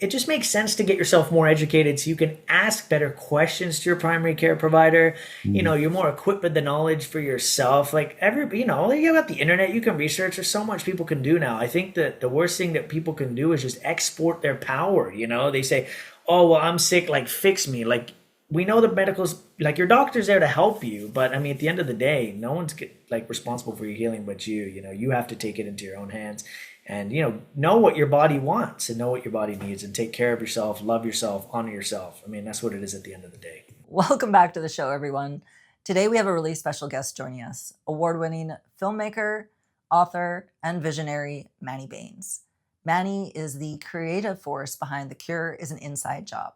it just makes sense to get yourself more educated so you can ask better questions to your primary care provider. You're more equipped with the knowledge for yourself. Like you got the internet, you can research. There's so much people can do now. I think that the worst thing that people can do is just export their power. They say, oh, well, I'm sick, like fix me. Like we know the medical's like your doctor's there to help you, but I mean, at the end of the day, no one's responsible for your healing but you. You have to take it into your own hands and know what your body wants and know what your body needs and take care of yourself, love yourself, honor yourself. I mean, that's what it is at the end of the day. Welcome back to the show, everyone. Today we have a really special guest joining us, award-winning filmmaker, author, and visionary Manny Bains. Manny is the creative force behind The Cure is an Inside Job,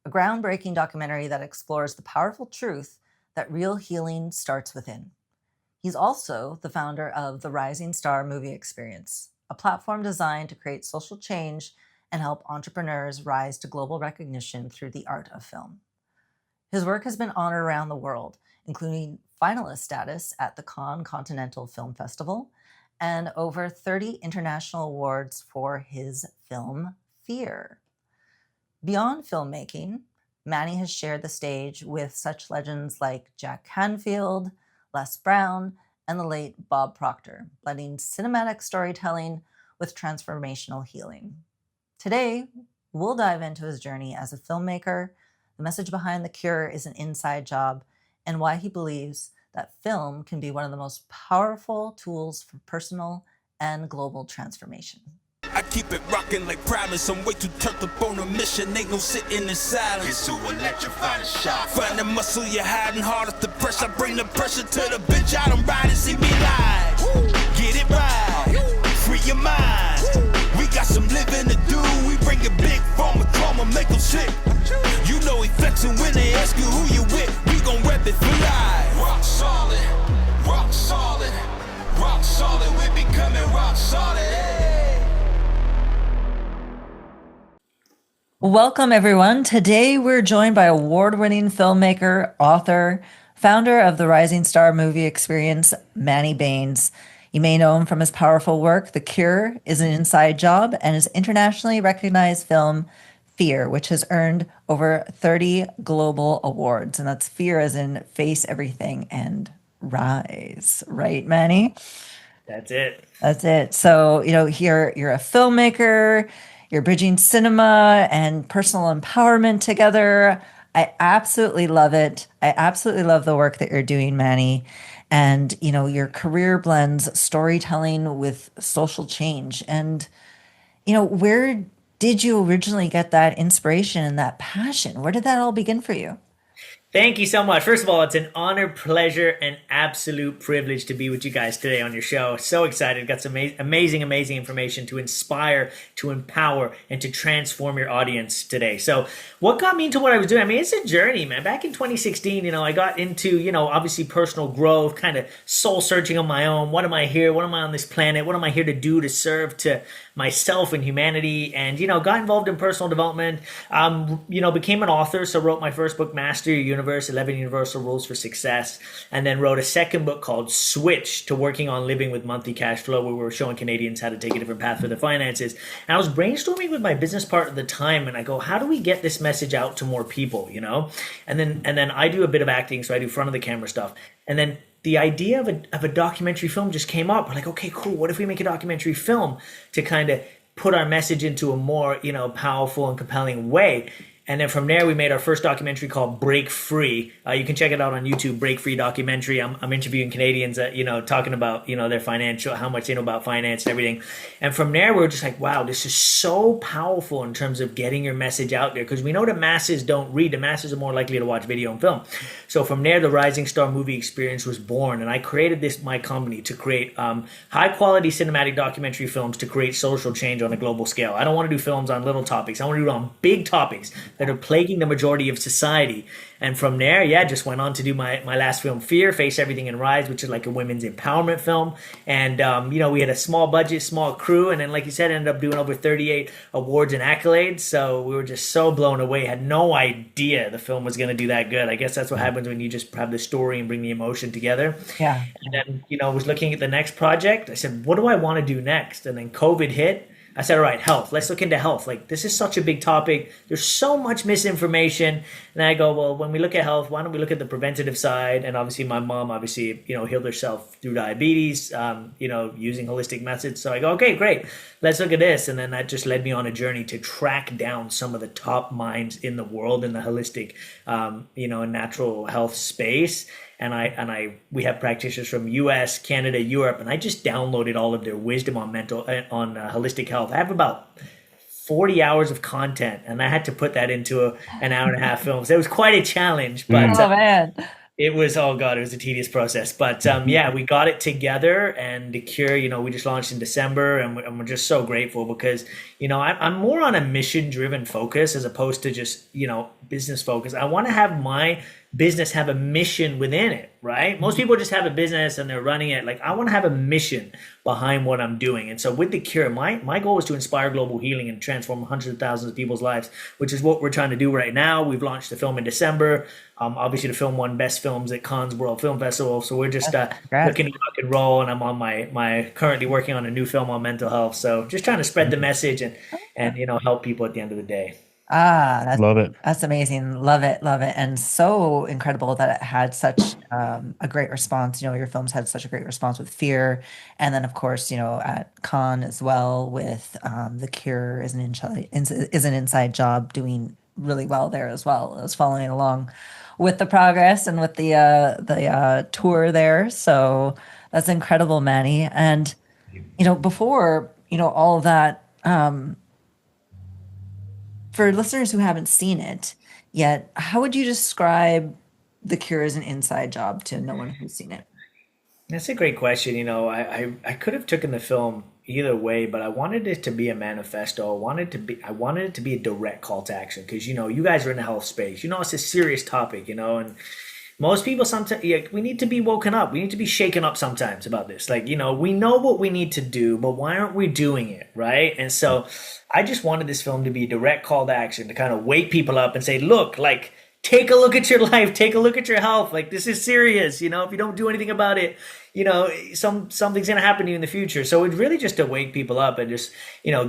a groundbreaking documentary that explores the powerful truth that real healing starts within. He's also the founder of the Rising Star Movie Experience, a platform designed to create social change and help entrepreneurs rise to global recognition through the art of film. His work has been honored around the world, including finalist status at the Cannes Continental Film Festival and over 30 international awards for his film Fear. Beyond filmmaking, Manny has shared the stage with such legends like Jack Canfield, Les Brown, and the late Bob Proctor, blending cinematic storytelling with transformational healing. Today, we'll dive into his journey as a filmmaker, the message behind The Cure is an Inside Job, and why he believes that film can be one of the most powerful tools for personal and global transformation. I keep it rocking like Primus. I'm way too turned up on a mission. Ain't no sitting in silence. It's too electrifying shot. Find the muscle you're hiding hard at the pressure. I bring the pressure to the bitch. I don't ride and see me live. Get it right. Free your mind. We got some living to do. We bring it big from a trauma, make them sick. You know he flexing when they ask you who you with. We gon' rep it for life. Rock solid. Rock solid. Rock solid. We becoming rock solid. Welcome, everyone. Today, we're joined by award-winning filmmaker, author, founder of the Rising Star Movie Experience, Manny Bains. You may know him from his powerful work, The Cure is an Inside Job, and his internationally recognized film, Fear, which has earned over 30 global awards. And that's Fear as in face everything and rise. Right, Manny? That's it. That's it. So, here you're a filmmaker, you're bridging cinema and personal empowerment together. I absolutely love it. I absolutely love the work that you're doing, Manny. And, your career blends storytelling with social change. And, where did you originally get that inspiration and that passion? Where did that all begin for you? Thank you so much. First of all, it's an honor, pleasure, and absolute privilege to be with you guys today on your show. So excited. Got some amazing information to inspire, to empower, and to transform your audience today. So what got me into what I was doing? I mean, it's a journey, man. Back in 2016, I got into, obviously personal growth, kind of soul searching on my own. What am I here? What am I on this planet? What am I here to do to serve to myself and humanity? And, got involved in personal development, became an author. So wrote my first book, Master Your Universe, 11 Universal Rules for Success. And then wrote a second book called Switch to Working on Living with Monthly Cash Flow, where we were showing Canadians how to take a different path for their finances. And I was brainstorming with my business partner at the time, and I go, how do we get this message out to more people, And then I do a bit of acting, so I do front of the camera stuff. And then the idea of a documentary film just came up. We're like, okay, cool. What if we make a documentary film to kind of put our message into a more, powerful and compelling way? And then from there, we made our first documentary called Break Free. You can check it out on YouTube, Break Free documentary. I'm interviewing Canadians that, talking about, their financial, how much they know about finance and everything. And from there, we were just like, wow, this is so powerful in terms of getting your message out there. Because we know the masses don't read. The masses are more likely to watch video and film. So from there, the Rising Star Movie Experience was born. And I created my company to create high quality cinematic documentary films to create social change on a global scale. I don't want to do films on little topics. I want to do it on big topics that are plaguing the majority of society. And from there, just went on to do my last film, Fear, Face Everything and Rise, which is like a women's empowerment film. And, we had a small budget, small crew. And then, like you said, ended up doing over 38 awards and accolades. So we were just so blown away. Had no idea the film was going to do that good. I guess that's what happens when you just have the story and bring the emotion together. Yeah. And then, was looking at the next project. I said, what do I want to do next? And then COVID hit. I said, all right, health. Let's look into health. Like, this is such a big topic. There's so much misinformation. And I go, well, when we look at health, why don't we look at the preventative side? And obviously, my mom obviously, healed herself through diabetes, using holistic methods. So I go, okay, great. Let's look at this. And then that just led me on a journey to track down some of the top minds in the world in the holistic, natural health space. And we have practitioners from US, Canada, Europe, and I just downloaded all of their wisdom on holistic health. I have about 40 hours of content, and I had to put that into an hour and a half film. So it was quite a challenge, but oh man, it was, oh God, it was a tedious process. But yeah, we got it together, and The Cure, we just launched in December, and we're just so grateful because, I'm more on a mission-driven focus as opposed to just, business focus. I want to have my business have a mission within it, right? Most people just have a business and they're running it. Like, I want to have a mission behind what I'm doing. And so with The Cure, my goal is to inspire global healing and transform hundreds of thousands of people's lives, which is what we're trying to do right now. We've launched the film in December. Obviously, the film won Best Films at Cannes World Film Festival. So we're just looking to rock and roll. And I'm on my currently working on a new film on mental health. So just trying to spread the message and help people at the end of the day. Love it. That's amazing. Love it. Love it. And so incredible that it had such a great response. Your films had such a great response with Fear. And then, of course, at Cannes as well with The Cure is an inside job, doing really well there as well. I was following along with the progress and with the tour there. So that's incredible, Manny. And, before, all of that, for listeners who haven't seen it yet, how would you describe The Cure as an inside job to no one who's seen it? That's a great question. I could have taken the film either way, but I wanted it to be a manifesto. I wanted it to be a direct call to action because, you guys are in the health space. It's a serious topic, and most people sometimes, we need to be woken up. We need to be shaken up sometimes about this. Like, we know what we need to do, but why aren't we doing it, right? And so I just wanted this film to be a direct call to action, to kind of wake people up and say, look, like, take a look at your life, take a look at your health. Like, this is serious. If you don't do anything about it, something's going to happen to you in the future. So it's really just to wake people up and just,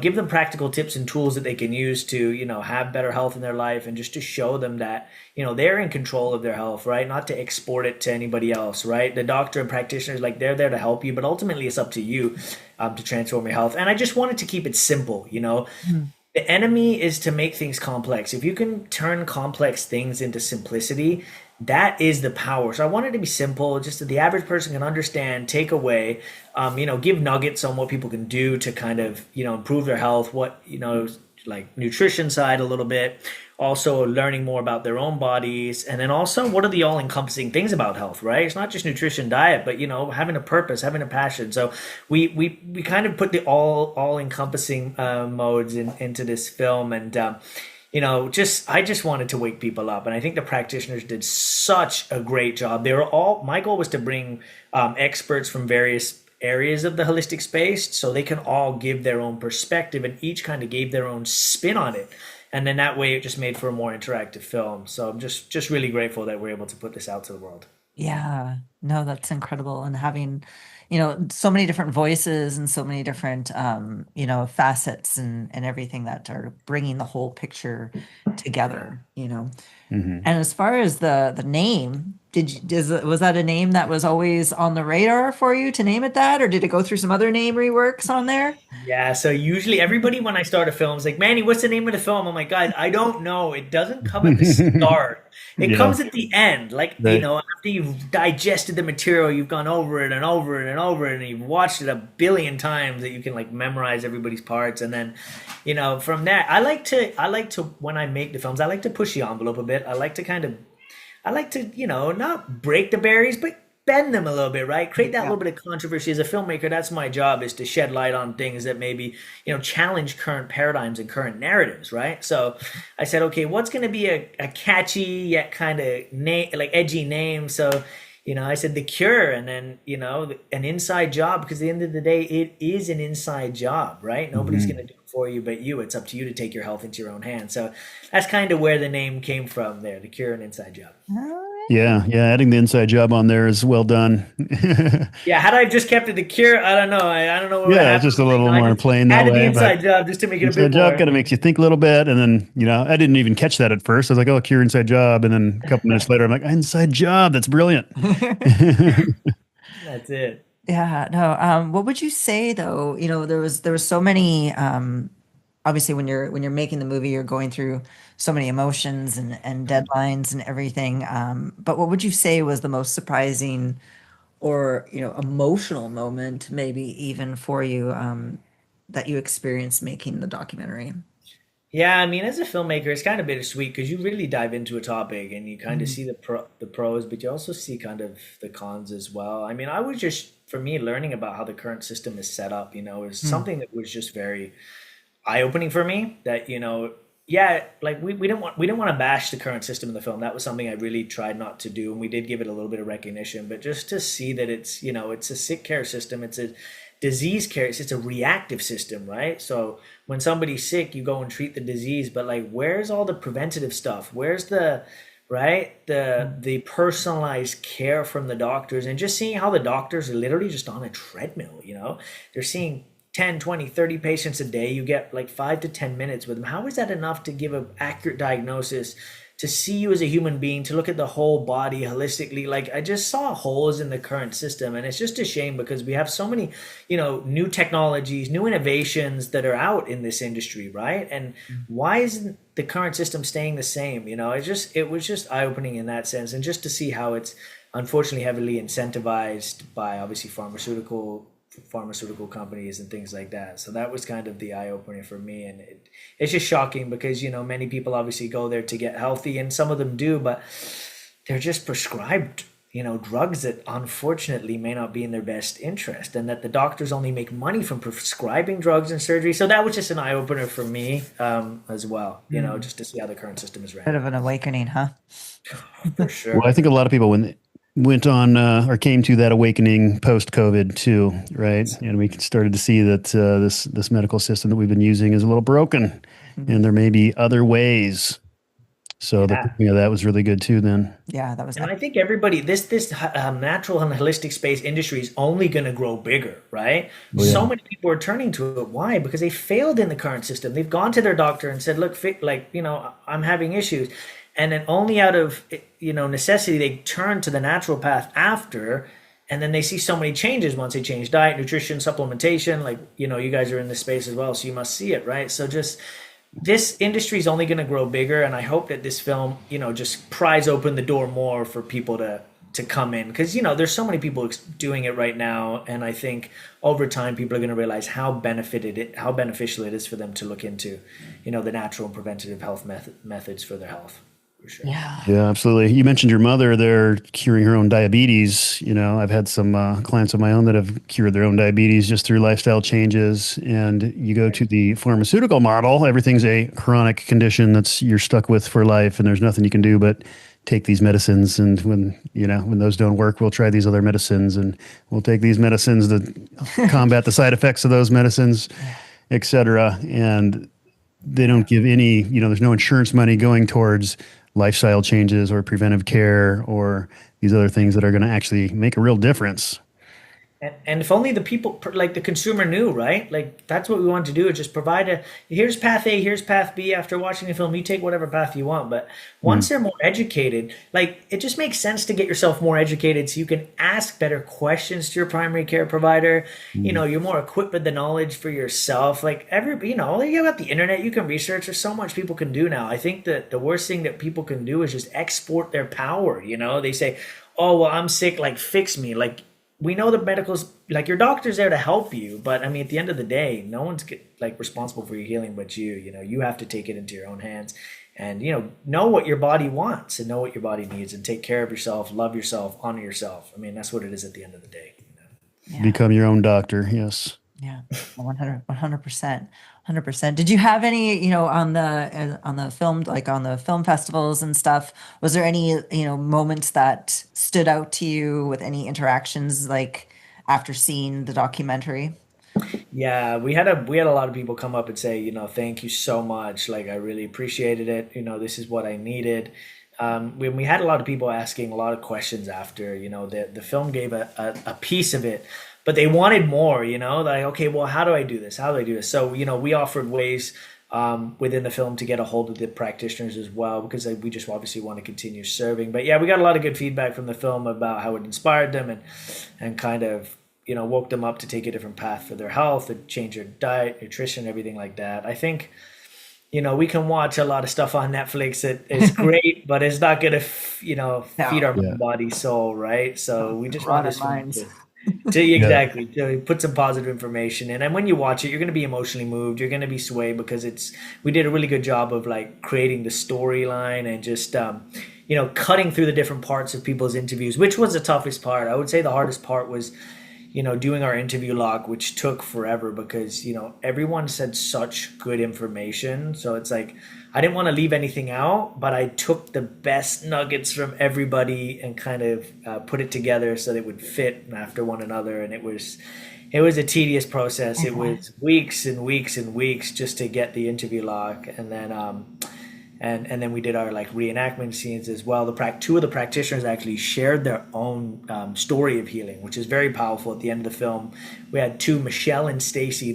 give them practical tips and tools that they can use to, have better health in their life, and just to show them that, they're in control of their health, right? Not to export it to anybody else, right? The doctor and practitioners, like, they're there to help you, but ultimately it's up to you to transform your health. And I just wanted to keep it simple, The enemy is to make things complex. If you can turn complex things into simplicity, that is the power. So I want it to be simple, just that the average person can understand, take away, give nuggets on what people can do to kind of, improve their health, what, like nutrition side a little bit, also learning more about their own bodies, and then also what are the all-encompassing things about health, right? It's not just nutrition, diet, but having a purpose, having a passion. So we kind of put the all-encompassing modes into this film, and I just wanted to wake people up, and I think the practitioners did such a great job. My goal was to bring experts from various areas of the holistic space so they can all give their own perspective, and each kind of gave their own spin on it. And then that way it just made for a more interactive film. So I'm just really grateful that we're able to put this out to the world. Yeah, no, that's incredible. And having, so many different voices and so many different, facets and everything that are bringing the whole picture together, And as far as the name, was that a name that was always on the radar for you to name it that, or did it go through some other name reworks on there? Yeah, so usually everybody, when I start a film, is like, Manny, what's the name of the film? I'm like, guys, I don't know. It doesn't come at the start. It comes at the end. Like, right. After you've digested the material, you've gone over it and over it and over it, and you've watched it a billion times that you can like memorize everybody's parts. And then, from that, I like to, when I make the films, I like to push the envelope a bit. I like to, not break the barriers, but bend them a little bit, right? Create that little bit of controversy. As a filmmaker, that's my job, is to shed light on things that maybe, challenge current paradigms and current narratives, right? So I said, okay, what's going to be a catchy yet kind of edgy name? So, I said The Cure, and then, an inside job, because at the end of the day, it is an inside job, right? Nobody's going to do it for you but you. It's up to you to take your health into your own hands. So that's kind of where the name came from there, The Cure, an inside job. All Yeah, yeah. Adding the inside job on there is well done. Yeah, had I just kept it the cure, I don't know. I don't know what would Yeah, it's happen. just a You little know, I more just plain that added the way. But inside job just to make it a bit inside job more. kind of makes you think a little bit, and then I didn't even catch that at first. I was like, "Oh, cure inside job," and then a couple minutes later, I'm like, "Inside job, that's brilliant." That's it. Yeah, no. What would you say though? There was so many. Obviously, when you're making the movie, you're going through so many emotions and deadlines and everything. But what would you say was the most surprising or emotional moment, maybe even for you, that you experienced making the documentary? Yeah, I mean, as a filmmaker, it's kind of bittersweet because you really dive into a topic and you kind of see the pros, but you also see kind of the cons as well. I mean, I was just for me learning about how the current system is set up, is something that was just very eye-opening for me. That yeah, like we didn't want to bash the current system in the film. That was something I really tried not to do, and we did give it a little bit of recognition. But just to see that it's a sick care system, it's a disease care, it's a reactive system, right? So when somebody's sick, you go and treat the disease, but like, where's all the preventative stuff? Where's the right the personalized care from the doctors, and just seeing how the doctors are literally just on a treadmill. They're seeing 10, 20, 30 patients a day. You get like 5 to 10 minutes with them. How is that enough to give an accurate diagnosis, to see you as a human being, to look at the whole body holistically? Like, I just saw holes in the current system, and it's just a shame because we have so many, new technologies, new innovations that are out in this industry, right? And why isn't the current system staying the same? It was just eye-opening in that sense, and just to see how it's unfortunately heavily incentivized by obviously pharmaceutical companies and things like that. So that was kind of the eye opener for me, and it's just shocking because many people obviously go there to get healthy, and some of them do, but they're just prescribed drugs that unfortunately may not be in their best interest, and that the doctors only make money from prescribing drugs and surgery. So that was just an eye opener for me, as well. Just to see how the current system is Bit ran. of an awakening, huh? For Well, sure. I think a lot of people went on or came to that awakening post COVID too, right? And we started to see that this medical system that we've been using is a little broken, and there may be other ways. So the Yeah. thinking of that was really good too. Then, Yeah, that was. And I think everybody, this natural and holistic space industry is only going to grow bigger, right? oh yeah, So many people are turning to it. Why? Because they failed in the current system. They've gone to their doctor and said, "Look, I'm having issues," and then only out of necessity they turn to the natural path after. And then they see so many changes once they change diet, nutrition, supplementation. Like you guys are in this space as well, so you must see it, right? So just this industry is only going to grow bigger, and I hope that this film just pries open the door more for people to come in, because there's so many people doing it right now, and I think over time people are going to realize how beneficial it is for them to look into the natural and preventative health methods for their health, for sure. Yeah. yeah, absolutely. You mentioned your mother there curing her own diabetes. I've had some clients of my own that have cured their own diabetes just through lifestyle changes. And you go to the pharmaceutical model, everything's a chronic condition that's you're stuck with for life, and there's nothing you can do but take these medicines. And when those don't work, we'll try these other medicines, and we'll take these medicines to combat the side effects of those medicines, et cetera. And they don't give any, there's no insurance money going towards lifestyle changes or preventive care or these other things that are going to actually make a real difference. And if only the people, like the consumer, knew, right? Like, that's what we want to do, is just provide here's path A, here's path B. After watching the film, you take whatever path you want. But once they're more educated, like, it just makes sense to get yourself more educated so you can ask better questions to your primary care provider. You're more equipped with the knowledge for yourself. Like, you got the internet, you can research. There's so much people can do now. I think that the worst thing that people can do is just export their power. They say, oh, well, I'm sick, like, fix me. Like, we know the medical's, like, your doctor's there to help you, but I mean, at the end of the day, no one's responsible for your healing but you. You have to take it into your own hands, and know what your body wants and know what your body needs, and take care of yourself, love yourself, honor yourself. I mean, that's what it is at the end of the day. Yeah. Become your own doctor. Yes. Yeah, 100%, 100%. Did you have any, on the film, like on the film festivals and stuff? Was there any, moments that stood out to you with any interactions, like after seeing the documentary? Yeah, we had a lot of people come up and say, thank you so much. Like, I really appreciated it. This is what I needed. when we had a lot of people asking a lot of questions after, the film gave a piece of it, but they wanted more, like, okay, well, how do I do this? How do I do this? So, we offered ways within the film to get a hold of the practitioners as well, because we just obviously want to continue serving. But yeah, we got a lot of good feedback from the film about how it inspired them and kind of, woke them up to take a different path for their health, to change their diet, nutrition, everything like that. I think, we can watch a lot of stuff on Netflix that is great, but it's not going to, feed our body, soul, right? So we just want this film to put some positive information in. And when you watch it, you're going to be emotionally moved. You're going to be swayed because we did a really good job of like creating the storyline and just, cutting through the different parts of people's interviews, which was the toughest part. I would say the hardest part was, doing our interview log, which took forever because, everyone said such good information. So it's like, I didn't want to leave anything out, but I took the best nuggets from everybody and kind of put it together so that it would fit after one another. And it was a tedious process. It was weeks and weeks and weeks just to get the interview log. And then, and then we did our like reenactment scenes as well. Two of the practitioners actually shared their own story of healing, which is very powerful. At the end of the film, we had two, Michelle and Stacy.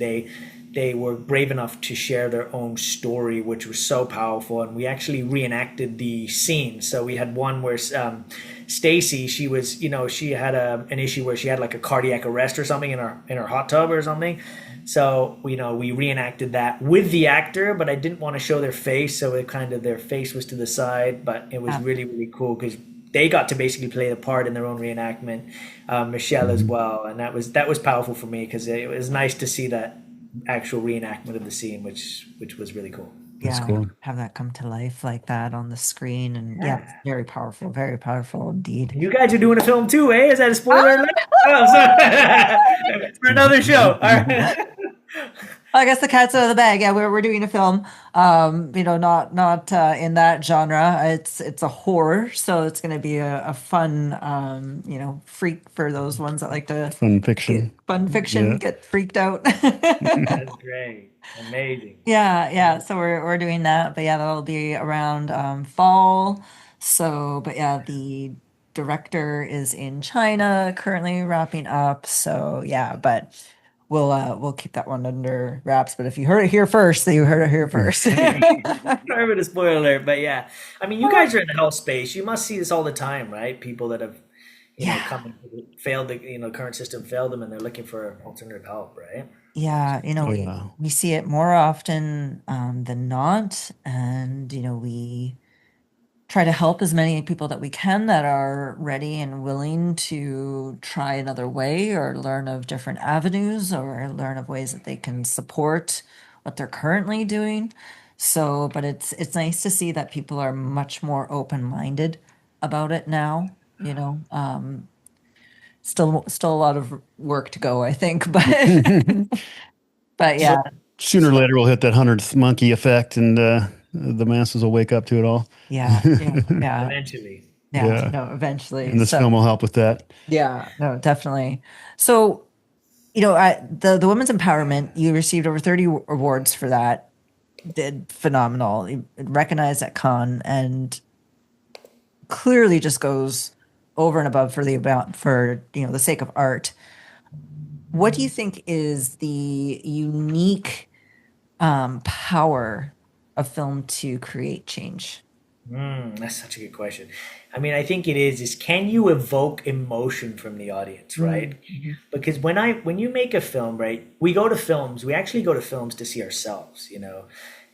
They were brave enough to share their own story, which was so powerful. And we actually reenacted the scene. So we had one where Stacy, she was, she had an issue where she had like a cardiac arrest or something in her hot tub or something. So, we reenacted that with the actor, but I didn't want to show their face. So their face was to the side, but it was really, really cool because they got to basically play the part in their own reenactment, Michelle as well. And that was powerful for me because it was nice to see that actual reenactment of the scene, which was really cool. Yeah, cool. have that come to life like that on the screen, and it's very powerful indeed. You guys are doing a film too, eh? Is that a spoiler alert? Oh, sorry. For another show. All right. I guess the cat's out of the bag. Yeah, we're doing a film. Not in that genre. It's a horror, so it's going to be a fun, freak for those ones that like to Fun fiction. Get freaked out. That's great. Amazing. Yeah. So we're doing that, but yeah, that'll be around fall. So, but yeah, the director is in China currently wrapping up. So yeah, but we'll keep that one under wraps. But if you heard it here first, then you heard it here first. Sorry for the spoiler alert, but yeah, I mean, you guys are in the health space. You must see this all the time, right? People that have come and failed the current system failed them, and they're looking for alternative help, right? Yeah, we see it more often than not, and we try to help as many people that we can that are ready and willing to try another way or learn of different avenues or learn of ways that they can support what they're currently doing. So, but it's nice to see that people are much more open-minded about it now, still a lot of work to go, I think, but but yeah. Sooner or later we'll hit that 100th monkey effect and the masses will wake up to it all. Yeah. Eventually. Yeah. No, eventually. And this film will help with that. Yeah, no, definitely. So, the women's empowerment, you received over 30 awards for that. Did phenomenal. You recognized at Cannes and clearly just goes over and above for the sake of art. What do you think is the unique power of film to create change? That's such a good question. I mean, I think it is can you evoke emotion from the audience, right? Because when you make a film, right, we actually go to films to see ourselves,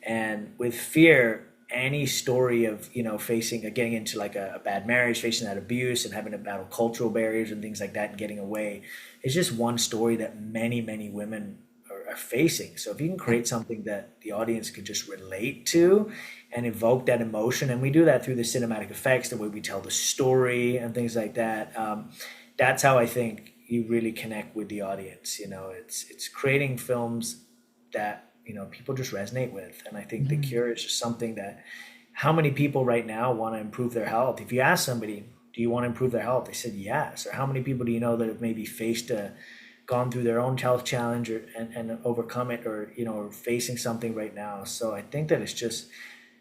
and with fear, any story of, getting into like a bad marriage, facing that abuse and having to battle cultural barriers and things like that and getting away is just one story that many, many women are facing. So if you can create something that the audience could just relate to and evoke that emotion, and we do that through the cinematic effects, the way we tell the story and things like that, that's how I think you really connect with the audience. It's creating films that people just resonate with. And I think The Cure is just something that, how many people right now want to improve their health? If you ask somebody, do you want to improve their health? They said yes. Or how many people do you know that have maybe gone through their own health challenge and overcome it, or, or facing something right now? So I think that it's just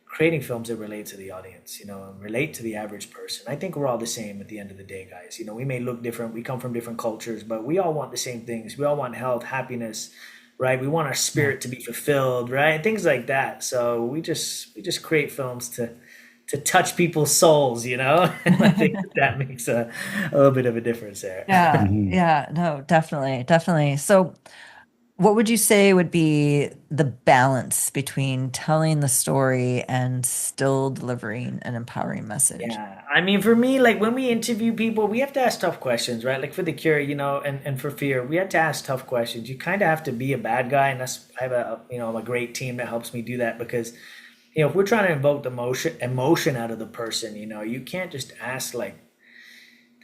creating films that relate to the audience, and relate to the average person. I think we're all the same at the end of the day, guys. We may look different, we come from different cultures, but we all want the same things. We all want health, happiness, right? We want our spirit to be fulfilled, right? Things like that. So we just create films to touch people's souls, and I think that makes a little bit of a difference there. Yeah, yeah, no, definitely. So what would you say would be the balance between telling the story and still delivering an empowering message? Yeah, I mean, for me, like when we interview people, we have to ask tough questions, right? Like for the cure, and for fear, we had to ask tough questions. You kind of have to be a bad guy, and I have a great team that helps me do that because, if we're trying to invoke the emotion out of the person, you can't just ask like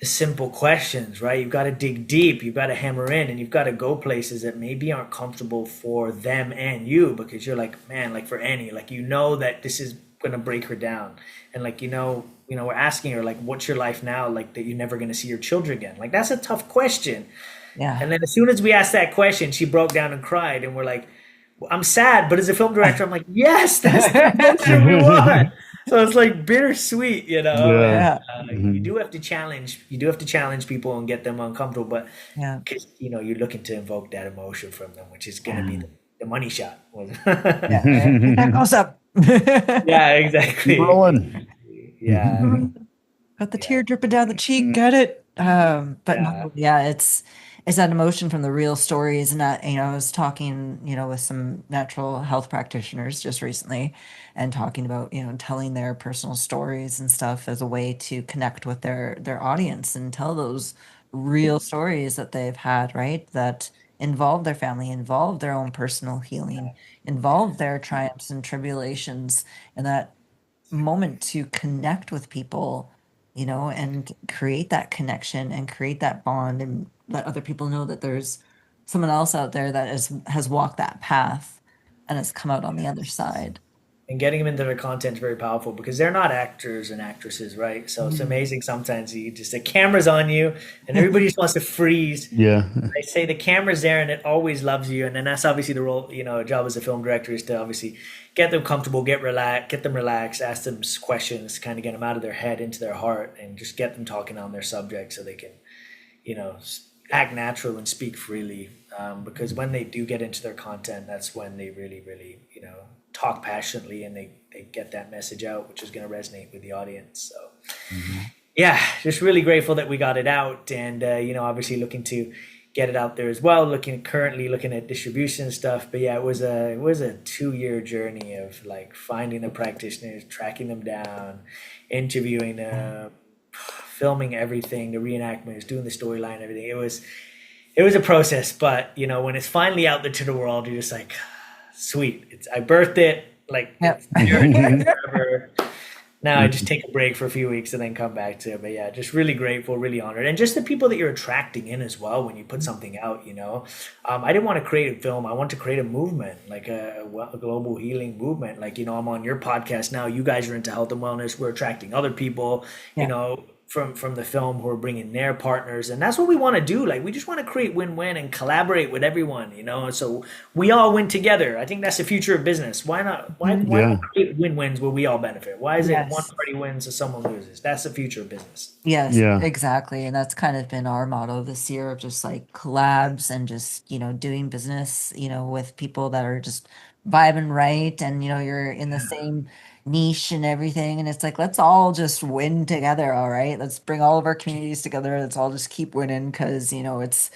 the simple questions, right? You've got to dig deep, you've got to hammer in, and you've got to go places that maybe aren't comfortable for them and you, because you're like, man, like for Annie, like that this is gonna break her down, and like we're asking her like, what's your life now, like that you're never gonna see your children again? Like that's a tough question. Yeah. And then as soon as we asked that question, she broke down and cried, and we're like, well, I'm sad, but as a film director, I'm like, yes, that's the emotion we want. So it's like bittersweet, Yeah. You do have to challenge people and get them uncomfortable, but Yeah. because you're looking to invoke that emotion from them, which is going to be the money shot. That goes up. Yeah, exactly. Keep rolling. Yeah. Got the tear dripping down the cheek. Got it. But no, yeah, it's that emotion from the real stories. And that, I was talking, with some natural health practitioners just recently and talking about, telling their personal stories and stuff as a way to connect with their audience and tell those real stories that they've had, right? That involve their family, involve their own personal healing, involve their triumphs and tribulations, and that moment to connect with people, and create that connection and create that bond and let other people know that there's someone else out there that has walked that path and has come out on the other side. And getting them into their content is very powerful because they're not actors and actresses, right? So it's amazing sometimes the camera's on you and everybody just wants to freeze. Yeah. I say the camera's there and it always loves you. And then that's obviously the role, job as a film director is to obviously get them comfortable, get them relaxed, ask them questions, kind of get them out of their head into their heart and just get them talking on their subject so they can, act natural and speak freely. Because when they do get into their content, that's when they really, really, talk passionately and they get that message out, which is going to resonate with the audience. So yeah, just really grateful that we got it out and, obviously looking to get it out there as well, currently looking at distribution stuff. But yeah, it was a 2-year journey of like finding the practitioners, tracking them down, interviewing them, filming everything, the reenactments, doing the storyline, everything. It was a process, but when it's finally out there to the world, you're just like, sweet. I birthed it, like it's forever. Now I just take a break for a few weeks and then come back to it. But yeah, just really grateful, really honored. And just the people that you're attracting in as well when you put something out, I didn't want to create a film. I want to create a movement, like a global healing movement. Like, I'm on your podcast now. You guys are into health and wellness. We're attracting other people, from the film who are bringing their partners. And that's what we want to do. Like, we just want to create win-win and collaborate with everyone, so we all win together. I think that's the future of business. Why not? Why not create win-wins where we all benefit? Why is it one party wins and someone loses? That's the future of business. Yes, exactly. And that's kind of been our motto this year of just like collabs and just, doing business, with people that are just vibing right. And, you're in the same niche and everything. And it's like, let's all just win together. All right. Let's bring all of our communities together. Let's all just keep winning because, it's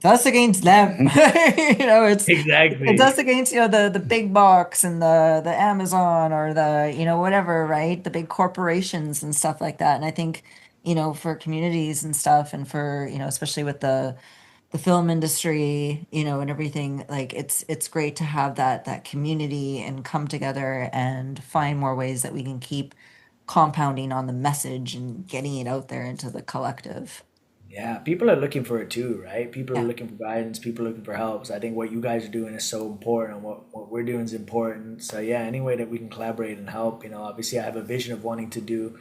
us against them. Exactly. It's us against, the big box and the Amazon or the, whatever, right? The big corporations and stuff like that. And I think, for communities and stuff and for, especially with the film industry, and everything, like it's great to have that community and come together and find more ways that we can keep compounding on the message and getting it out there into the collective. Yeah, people are looking for it too, right? People are looking for guidance, people are looking for help. So I think what you guys are doing is so important and what we're doing is important. So yeah, any way that we can collaborate and help, obviously I have a vision of wanting to do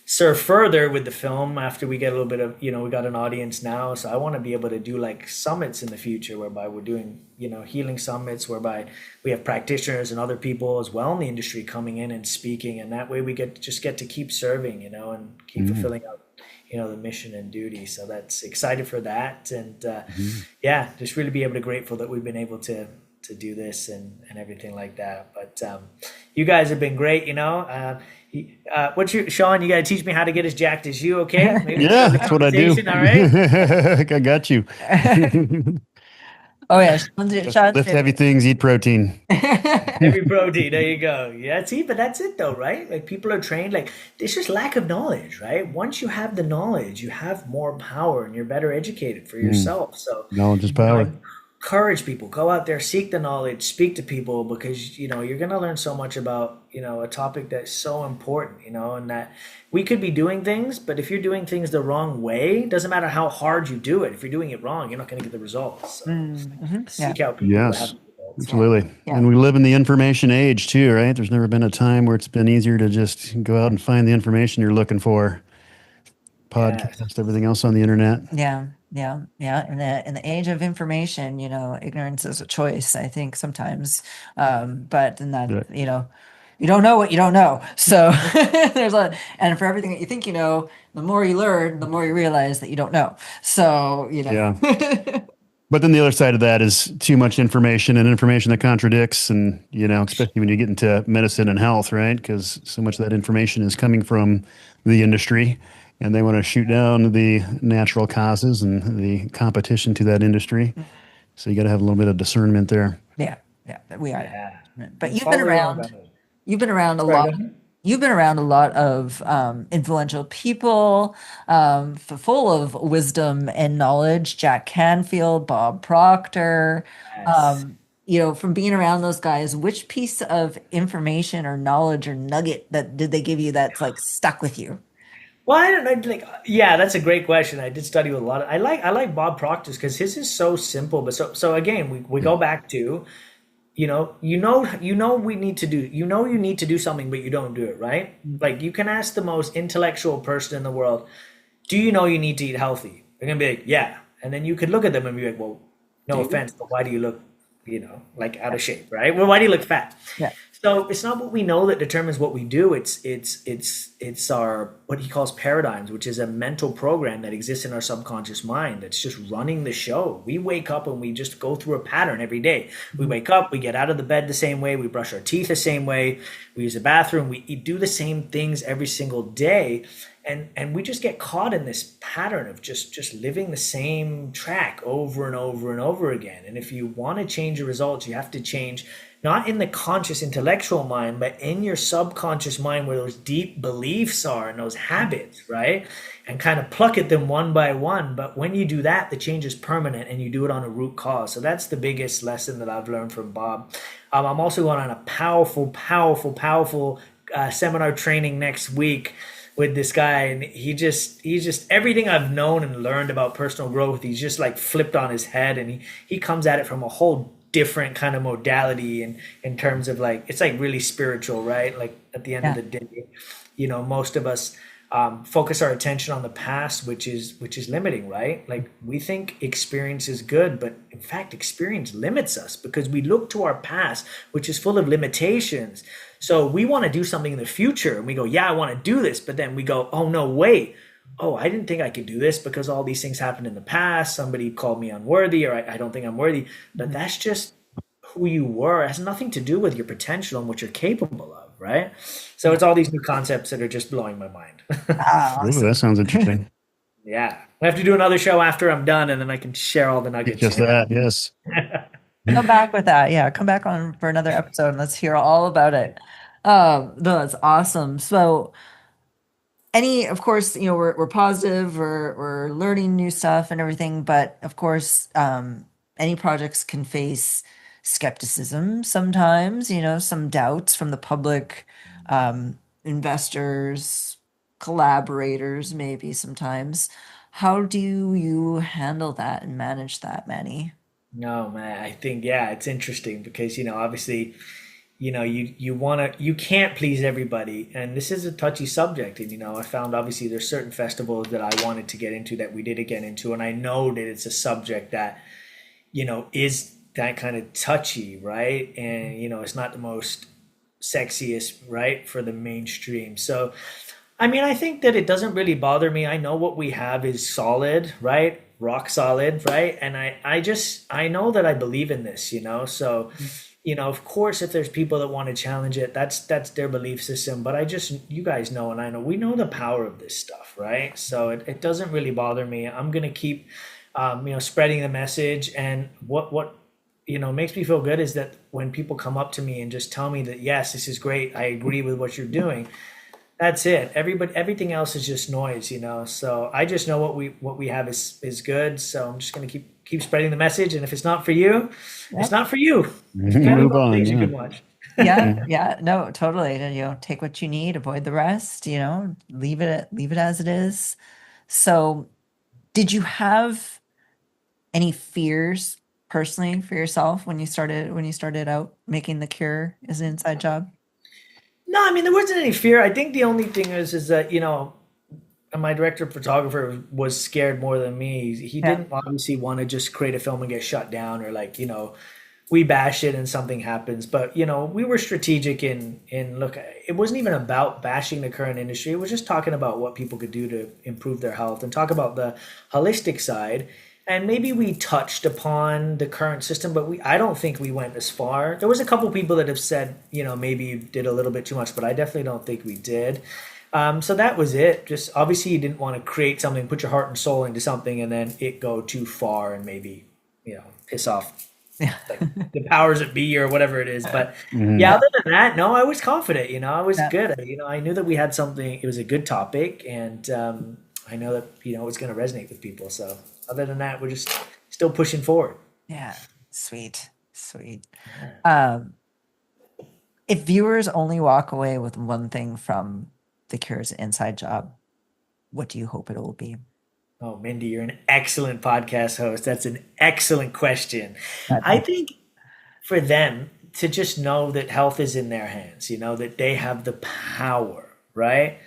serve further with the film after we get a little bit of, we got an audience now. So I want to be able to do like summits in the future whereby we're doing, healing summits whereby we have practitioners and other people as well in the industry coming in and speaking. And that way we get to keep serving, and keep fulfilling our, the mission and duty. So that's excited for that. And yeah, just really be able to grateful that we've been able to do this and everything like that. But you guys have been great, Sean, you got to teach me how to get as jacked as you, okay? Maybe Yeah, that's what I do. All right. I got you. Oh yeah, Lift heavy things, eat protein. Heavy protein, there you go. Yeah, see, but that's it though, right? Like people are trained, like it's just lack of knowledge, right? Once you have the knowledge, you have more power and you're better educated for yourself. So knowledge is power. Encourage people, go out there, seek the knowledge, speak to people, because you're going to learn so much about a topic that's so important, and that we could be doing things, but if you're doing things the wrong way, it doesn't matter how hard you do it. If you're doing it wrong, you're not going to get the results. So seek out people that have the results. Absolutely. Yeah. And we live in the information age too, right? There's never been a time where it's been easier to just go out and find the information you're looking for. Podcast, everything else on the internet. Yeah. In the age of information, ignorance is a choice, I think sometimes. But then that, you don't know what you don't know. So and for everything that you think the more you learn, the more you realize that you don't know. So, Yeah. But then the other side of that is too much information and information that contradicts, and, especially when you get into medicine and health, right? Because so much of that information is coming from the industry. And they want to shoot down the natural causes and the competition to that industry. So you got to have a little bit of discernment there. Yeah, we are. Yeah. But you've been around a lot. You've been around a lot of influential people, full of wisdom and knowledge. Jack Canfield, Bob Proctor. Yes. From being around those guys, which piece of information or knowledge or nugget that did they give you that's like stuck with you? Well, I don't know. Yeah, that's a great question. I did study with a lot of. I like Bob Proctor's because his is so simple. But so again, we go back to, we need to do. You need to do something, but you don't do it, right? Like you can ask the most intellectual person in the world, do you know you need to eat healthy? They're gonna be like, yeah, and then you could look at them and be like, well, no offense, but why do you look, like out of shape, right? Well, why do you look fat? Yeah. So it's not what we know that determines what we do. It's our what he calls paradigms, which is a mental program that exists in our subconscious mind that's just running the show. We wake up and we just go through a pattern every day. We wake up, we get out of the bed the same way, we brush our teeth the same way, we use the bathroom, we do the same things every single day. And we just get caught in this pattern of just living the same track over and over and over again. And if you want to change your results, you have to change not in the conscious intellectual mind, but in your subconscious mind where those deep beliefs are and those habits, right? And kind of pluck at them one by one. But when you do that, the change is permanent and you do it on a root cause. So that's the biggest lesson that I've learned from Bob. I'm also going on a powerful seminar training next week with this guy, and he's just everything I've known and learned about personal growth, he's just like flipped on his head, and he comes at it from a whole different kind of modality in terms of like, it's like really spiritual, right? Like at the end of the day, most of us focus our attention on the past, which is limiting, right? Like we think experience is good, but in fact, experience limits us because we look to our past, which is full of limitations. So we want to do something in the future and we go, yeah, I want to do this. But then we go, oh, no, wait. Oh, I didn't think I could do this because all these things happened in the past. Somebody called me unworthy, or I don't think I'm worthy. But that's just who you were. It has nothing to do with your potential and what you're capable of, right? So it's all these new concepts that are just blowing my mind. Ooh, that sounds interesting. Yeah. I have to do another show after I'm done, and then I can share all the nuggets. Just that, yes. Come back with that. Yeah, come back on for another episode and let's hear all about it. No, that's awesome. So of course, we're positive, we're learning new stuff and everything, but of course, any projects can face skepticism sometimes, some doubts from the public, investors, collaborators, maybe sometimes. How do you handle that and manage that, Manny? No, man, I think, yeah, it's interesting because, obviously, you can't please everybody, and this is a touchy subject. And I found obviously there's certain festivals that I wanted to get into that we didn't get into, and I know that it's a subject that is that kind of touchy, right? And it's not the most sexiest, right, for the mainstream. So I mean, I think that it doesn't really bother me. I know what we have is solid, right? Rock solid, right? And I know that I believe in this, so of course, if there's people that want to challenge it, that's their belief system. But you guys know, and I know, we know the power of this stuff, right? So it doesn't really bother me. I'm going to keep, spreading the message. And what makes me feel good is that when people come up to me and just tell me that, yes, this is great, I agree with what you're doing. That's it. Everything else is just noise, So I just know what we have is good. So I'm just going to keep spreading the message. And if it's not for you, it's not for you. Move on. Things you Yeah. can watch. Yeah, no, totally. And, take what you need, avoid the rest, leave it as it is. So did you have any fears personally for yourself when you started out making The Cure as an inside job? No, I mean, there wasn't any fear. I think the only thing is that, my director of photographer was scared more than me. He didn't obviously want to just create a film and get shut down, or we bash it and something happens. But, we were strategic in look, it wasn't even about bashing the current industry. It was just talking about what people could do to improve their health and talk about the holistic side. And maybe we touched upon the current system, but I don't think we went as far. There was a couple people that have said, maybe you did a little bit too much, but I definitely don't think we did. So that was it. Just obviously you didn't want to create something, put your heart and soul into something, and then it go too far and maybe, piss off like the powers that be or whatever it is. But other than that, no, I was confident, I was good. I knew that we had something, it was a good topic, and I know that, it was going to resonate with people. So other than that, we're just still pushing forward. Yeah. Sweet. If viewers only walk away with one thing from The Cure's inside job, what do you hope it will be? Oh, Mindy, you're an excellent podcast host. That's an excellent question. I think for them to just know that health is in their hands, that they have the power, right,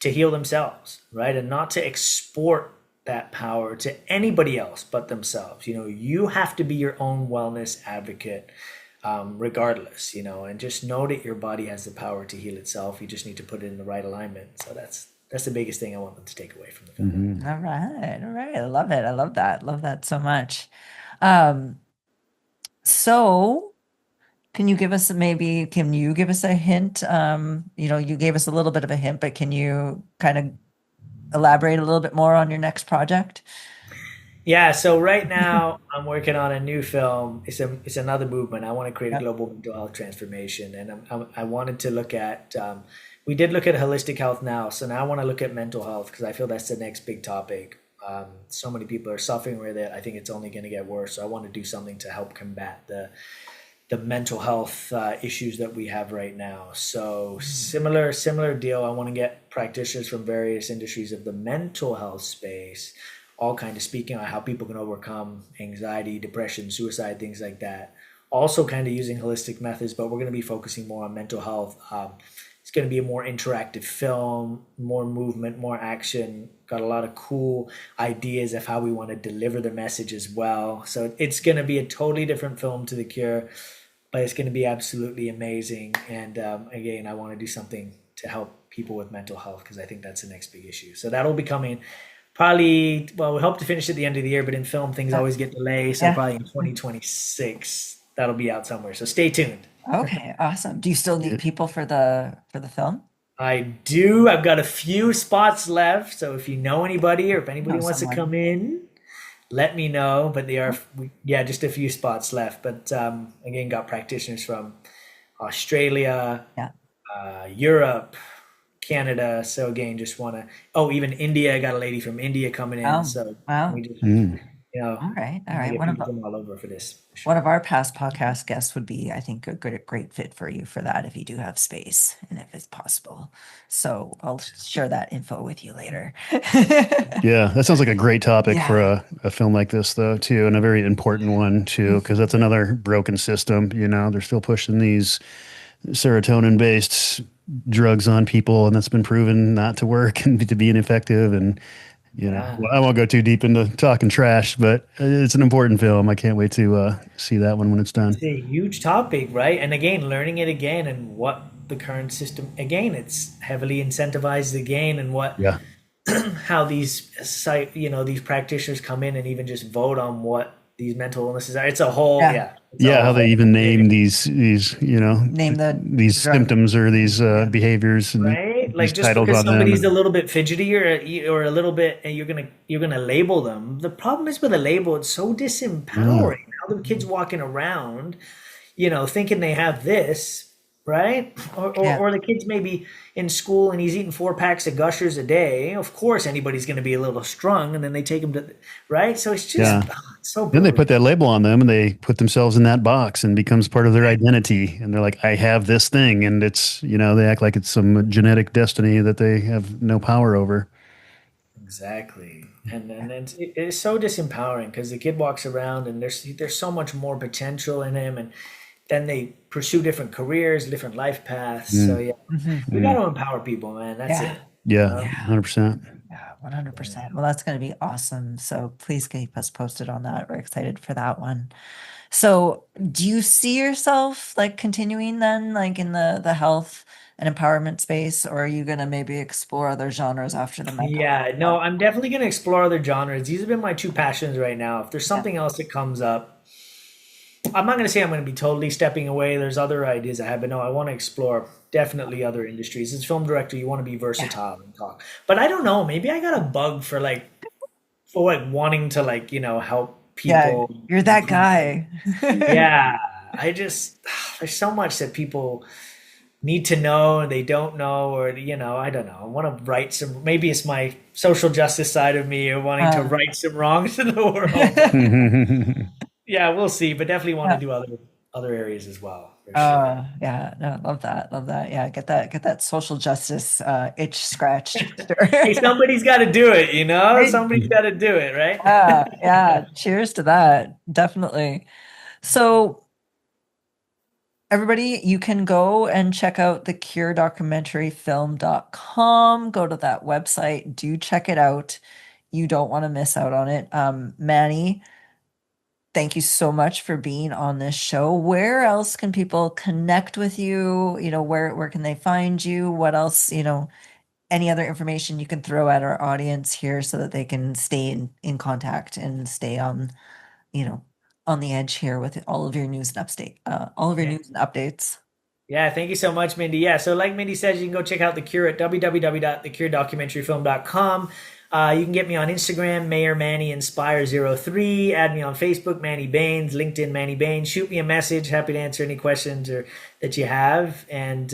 to heal themselves, right, and not to export that power to anybody else but themselves. You have to be your own wellness advocate, regardless, and just know that your body has the power to heal itself. You just need to put it in the right alignment. So that's the biggest thing I want them to take away from the film. All right. I love it. I love that so much. So can you give us a hint? You gave us a little bit of a hint, but can you kind of elaborate a little bit more on your next project? Yeah, so right now I'm working on a new film. It's another movement. I want to create a global mental health transformation, and I wanted to look at. We did look at holistic health now, so now I want to look at mental health because I feel that's the next big topic. So many people are suffering with it. I think it's only going to get worse. So I want to do something to help combat the mental health issues that we have right now. So similar deal. I want to get practitioners from various industries of the mental health space, all kind of speaking on how people can overcome anxiety, depression, suicide, things like that. Also kind of using holistic methods, but we're going to be focusing more on mental health. It's going to be a more interactive film, more movement, more action. Got a lot of cool ideas of how we want to deliver the message as well. So it's going to be a totally different film to The Cure, but it's going to be absolutely amazing. And again, I want to do something to help people with mental health because I think that's the next big issue. So that'll be coming probably, we hope to finish at the end of the year, but in film, things always get delayed. So probably in 2026, that'll be out somewhere. So stay tuned. Okay, awesome. Do you still need people for the film? I do. I've got a few spots left. So if you know anybody or if anybody wants to come in, let me know. But just a few spots left. But again, got practitioners from Australia, Europe, Canada. So again, just want to, even India. I got a lady from India coming in. We just, all right. All over for this. Sure. One of our past podcast guests would be, I think, a great fit for you for that if you do have space and if it's possible. So I'll share that info with you later. Yeah, that sounds like a great topic for a film like this, though, too, and a very important one, too, because that's another broken system. They're still pushing these serotonin based drugs on people, and that's been proven not to work and to be ineffective. And Yeah. well, I won't go too deep into talking trash, but it's an important film. I can't wait to see that one when it's done. It's a huge topic, right? And again, learning it again and what the current system, again, it's heavily incentivized again, and what Yeah. how these these practitioners come in and even just vote on what these mental illnesses are. It's a whole, Yeah. yeah. It's Yeah, a how they whole even name thing, these Name the these drug. symptoms or these behaviors and right? these Like just titles because on them. somebody's a And little bit fidgety or a little bit, and you're gonna label them. The problem is with a label, it's so yeah, disempowering. Now the kids walking around, thinking they have this, right? Yeah. Or the kids maybe in school and he's eating 4 packs of Gushers a day. Of course, anybody's going to be a little strung, and then they take him to, right? So it's just yeah. it's so Then they brutal. put that label on them and they put themselves in that box and becomes part of their identity. And they're like, I have this thing. And it's, they act like it's some genetic destiny that they have no power over. Exactly. And it's so disempowering because the kid walks around and there's so much more potential in him, and then they pursue different careers, different life paths. So Mm, yeah, we got mm. to empower people, man. That's Yeah. it. You Yeah, know? 100%. Yeah, 100%. Well, that's going to be awesome. So please keep us posted on that. We're excited for that one. So, do you see yourself like continuing then, like in the health and empowerment space, or are you going to maybe explore other genres after the mental health Yeah, no, one? I'm definitely going to explore other genres. These have been my two passions right now. If there's Yeah. something else that comes up, I'm not going to say I'm going to be totally stepping away. There's other ideas I have, but no, I want to explore definitely other industries. As a film director, you want to be Yeah. versatile and talk. But I don't know, maybe I got a bug for wanting to help Yeah, people you're that improve. guy. Yeah, I just there's so much that people need to know and they don't know, or I don't know. I want to right some, maybe it's my social justice side of me or wanting to Uh, right some wrongs in the world, but yeah, we'll see. But definitely want to yeah. do other areas as well, for sure. Yeah, no, love that. Love that. Yeah, get that social justice itch scratched. Hey, somebody's got to do it, Right? somebody's got to do it, right? Yeah. Cheers to that. Definitely. So, everybody, you can go and check out the curedocumentaryfilm.com. Go to that website. Do check it out. You don't want to miss out on it. Manny, thank you so much for being on this show. Where else can people connect with you? Where can they find you? What else, any other information you can throw at our audience here so that they can stay in contact and stay you know, on the edge here with all of your news and all of your Yeah. news and updates. Yeah, thank you so much, Mindy. Yeah, so like Mindy says, you can go check out The Cure at www.thecuredocumentaryfilm.com. You can get me on Instagram, Mayor Manny Inspire 03. Add me on Facebook, Manny Bains, LinkedIn, Manny Bains. Shoot me a message. Happy to answer any questions or that you have. And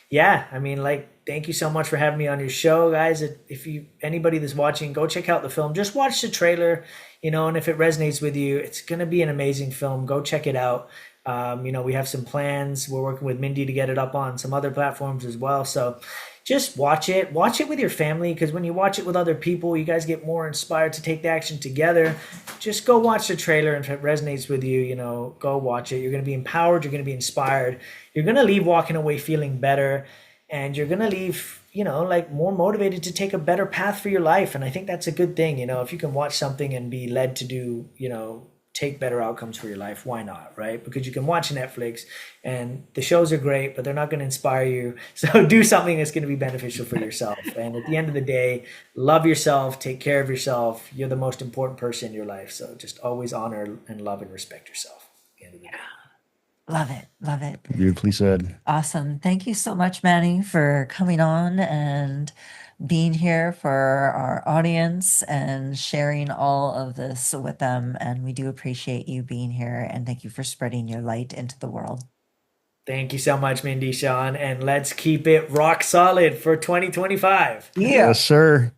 yeah, I mean, thank you so much for having me on your show, guys. If anybody that's watching, go check out the film. Just watch the trailer, and if it resonates with you, it's gonna be an amazing film. Go check it out. We have some plans. We're working with Mindy to get it up on some other platforms as well. So just watch it. Watch it with your family, because when you watch it with other people, you guys get more inspired to take the action together. Just go watch the trailer, and if it resonates with you, go watch it. You're going to be empowered. You're going to be inspired. You're going to leave walking away feeling better, and you're going to leave more motivated to take a better path for your life. And I think that's a good thing. If you can watch something and be led to do take better outcomes for your life, why not, right? Because you can watch Netflix and the shows are great, but they're not going to inspire you. So do something that's going to be beneficial for yourself. And at the end of the day, love yourself, take care of yourself. You're the most important person in your life. So just always honor and love and respect yourself at the end of the day. Love it. Love it. Beautifully said. Awesome. Thank you so much, Manny, for coming on and being here for our audience and sharing all of this with them. And we do appreciate you being here. And thank you for spreading your light into the world. Thank you so much, Mindy, Sean. And let's keep it rock solid for 2025. Yeah. Yes, sir.